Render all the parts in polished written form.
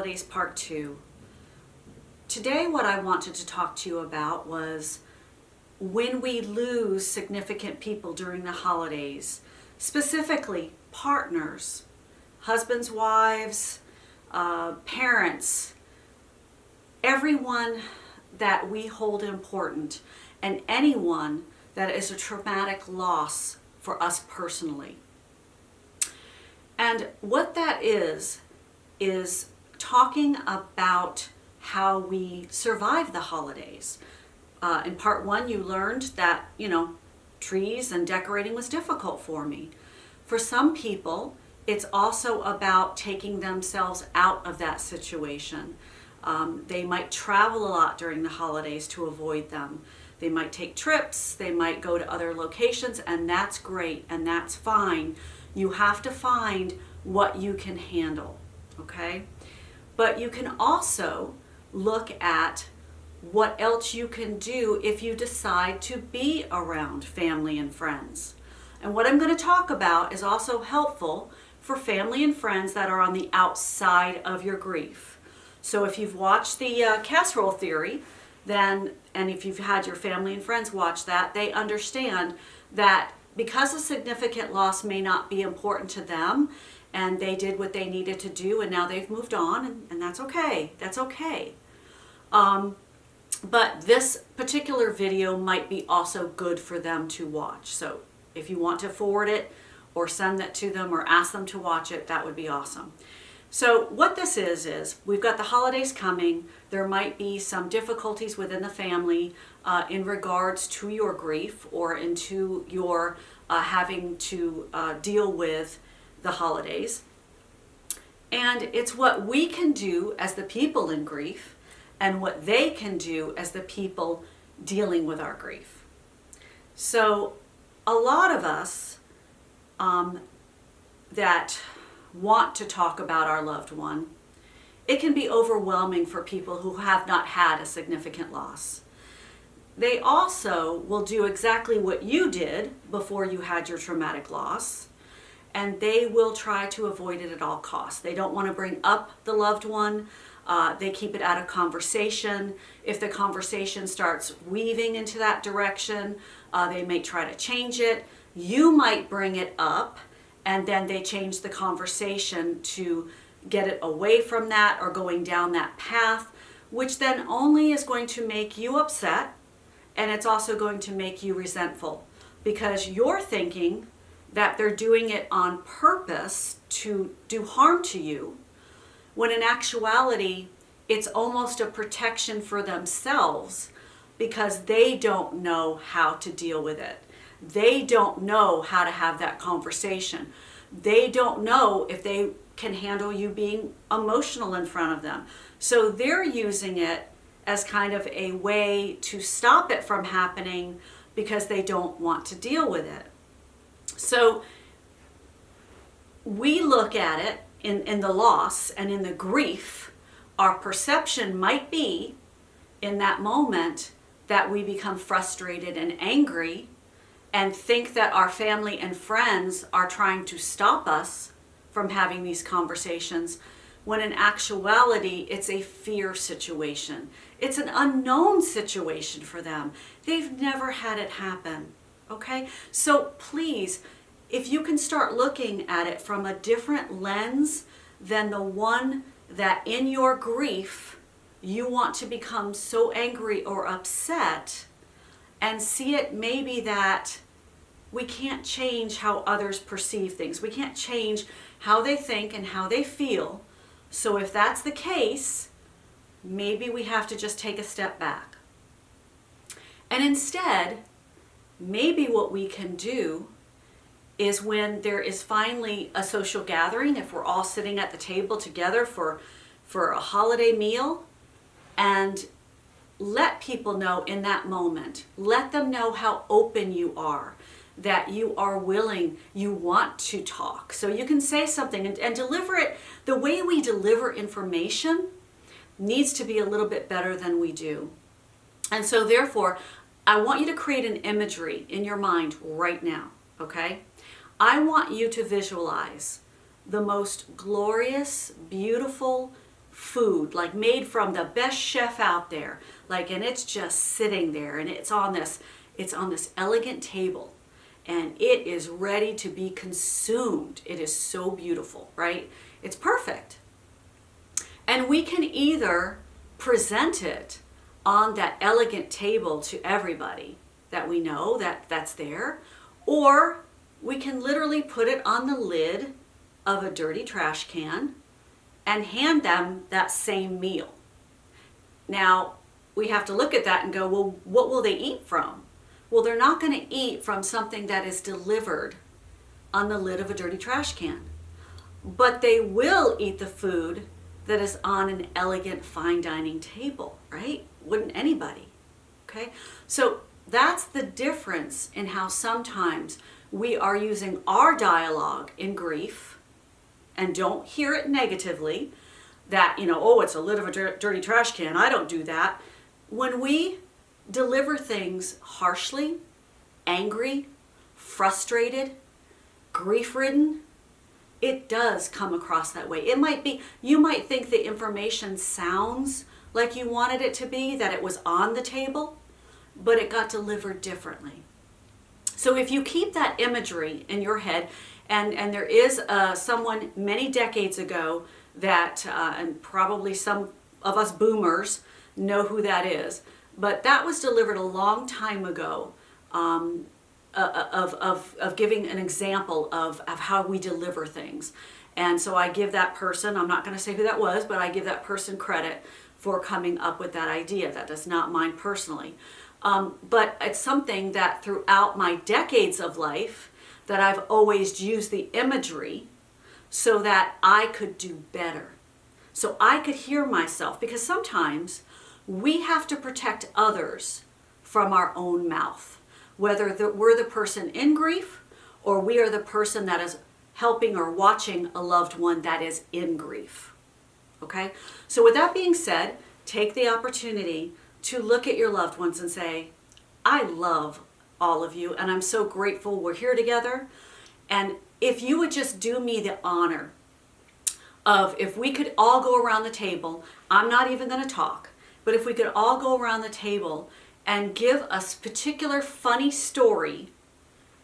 Holidays Part 2. Today what I wanted to talk to you about was when we lose significant people during the holidays, specifically partners, husbands, wives, parents, everyone that we hold important, and anyone that is a traumatic loss for us personally. And what that is talking about how we survive the holidays. In part 1, you learned that, trees and decorating was difficult for me. For some people, it's also about taking themselves out of that situation. They might travel a lot during the holidays to avoid them. They might take trips, they might go to other locations, and that's great and that's fine. You have to find what you can handle, okay? But you can also look at what else you can do if you decide to be around family and friends. And what I'm going to talk about is also helpful for family and friends that are on the outside of your grief. So if you've watched the casserole theory, and if you've had your family and friends watch that, they understand that because a significant loss may not be important to them, and they did what they needed to do, and now they've moved on, and that's okay. That's okay. But this particular video might be also good for them to watch. So if you want to forward it or send that to them or ask them to watch it, that would be awesome. So what this is we've got the holidays coming. There might be some difficulties within the family in regards to your grief or into your having to deal with the holidays. And it's what we can do as the people in grief and what they can do as the people dealing with our grief. So a lot of us that want to talk about our loved one, it can be overwhelming for people who have not had a significant loss. They also will do exactly what you did before you had your traumatic loss, and they will try to avoid it at all costs. They don't want to bring up the loved one. They keep it out of conversation. If the conversation starts weaving into that direction, they may try to change it. You might bring it up, and then they change the conversation to get it away from that or going down that path, which then only is going to make you upset, and it's also going to make you resentful because you're thinking that they're doing it on purpose to do harm to you, when in actuality, it's almost a protection for themselves because they don't know how to deal with it. They don't know how to have that conversation. They don't know if they can handle you being emotional in front of them. So they're using it as kind of a way to stop it from happening because they don't want to deal with it. So we look at it in the loss and in the grief. Our perception might be in that moment that we become frustrated and angry and think that our family and friends are trying to stop us from having these conversations, when in actuality, it's a fear situation. It's an unknown situation for them. They've never had it happen, okay? So please, if you can start looking at it from a different lens than the one that in your grief, you want to become so angry or upset, and see it maybe that we can't change how others perceive things. We can't change how they think and how they feel. So if that's the case, maybe we have to just take a step back. And instead, maybe what we can do is when there is finally a social gathering, if we're all sitting at the table together for a holiday meal, and let people know in that moment, let them know how open you are, that you are willing, you want to talk. So you can say something and deliver it. The way we deliver information needs to be a little bit better than we do. And so therefore, I want you to create an imagery in your mind right now, okay? I want you to visualize the most glorious, beautiful food, like made from the best chef out there, like, and it's just sitting there, and it's on this elegant table, and it is ready to be consumed. It is so beautiful, right? It's perfect. And we can either present it on that elegant table to everybody that we know that's there, or we can literally put it on the lid of a dirty trash can and hand them that same meal. Now, we have to look at that and go, well, what will they eat from? Well, they're not going to eat from something that is delivered on the lid of a dirty trash can. But they will eat the food that is on an elegant fine dining table, right? Wouldn't anybody? Okay? So that's the difference in how sometimes we are using our dialogue in grief, and don't hear it negatively, that, oh, it's a lid of a dirty trash can. I don't do that. When we deliver things harshly, angry, frustrated, grief-ridden, it does come across that way. It might be, you might think the information sounds like you wanted it to be, that it was on the table, but it got delivered differently. So if you keep that imagery in your head, and there is someone many decades ago that, and probably some of us boomers know who that is, but that was delivered a long time ago, of giving an example of how we deliver things. And so I give that person, I'm not going to say who that was, but I give that person credit for coming up with that idea. That is not mine personally. But it's something that throughout my decades of life, that I've always used the imagery so that I could do better. So I could hear myself, because sometimes we have to protect others from our own mouth. Whether we're the person in grief, or we are the person that is helping or watching a loved one that is in grief. Okay? So with that being said, take the opportunity to look at your loved ones and say, I love all of you, and I'm so grateful we're here together. And if you would just do me the honor of, if we could all go around the table, I'm not even going to talk, but if we could all go around the table and give a particular funny story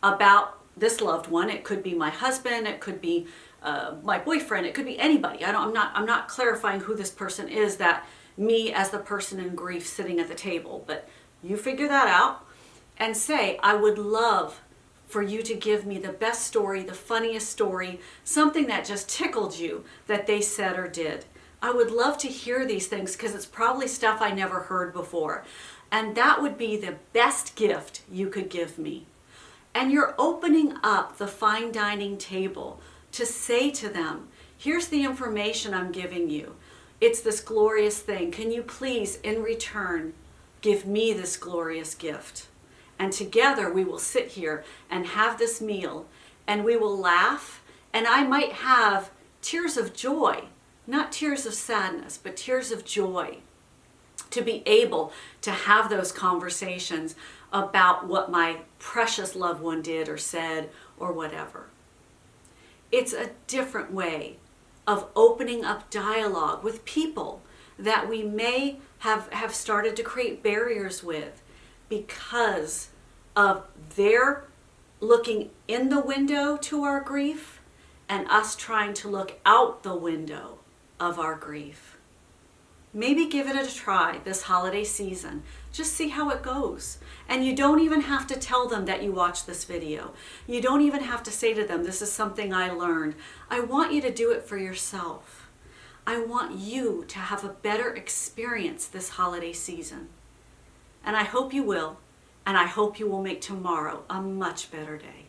about this loved one. It could be my husband, it could be my boyfriend, it could be anybody. I'm not clarifying who this person is, that me as the person in grief sitting at the table, but you figure that out and say, I would love for you to give me the best story, the funniest story, something that just tickled you that they said or did. I would love to hear these things, because it's probably stuff I never heard before. And that would be the best gift you could give me. And you're opening up the fine dining table to say to them, here's the information I'm giving you. It's this glorious thing. Can you please, in return, give me this glorious gift? And together we will sit here and have this meal, and we will laugh, and I might have tears of joy, not tears of sadness, but tears of joy, to be able to have those conversations about what my precious loved one did or said or whatever. It's a different way of opening up dialogue with people that we may have started to create barriers with, because of their looking in the window to our grief and us trying to look out the window of our grief. Maybe give it a try this holiday season. Just see how it goes. And you don't even have to tell them that you watched this video. You don't even have to say to them, this is something I learned. I want you to do it for yourself. I want you to have a better experience this holiday season. And I hope you will. And I hope you will make tomorrow a much better day.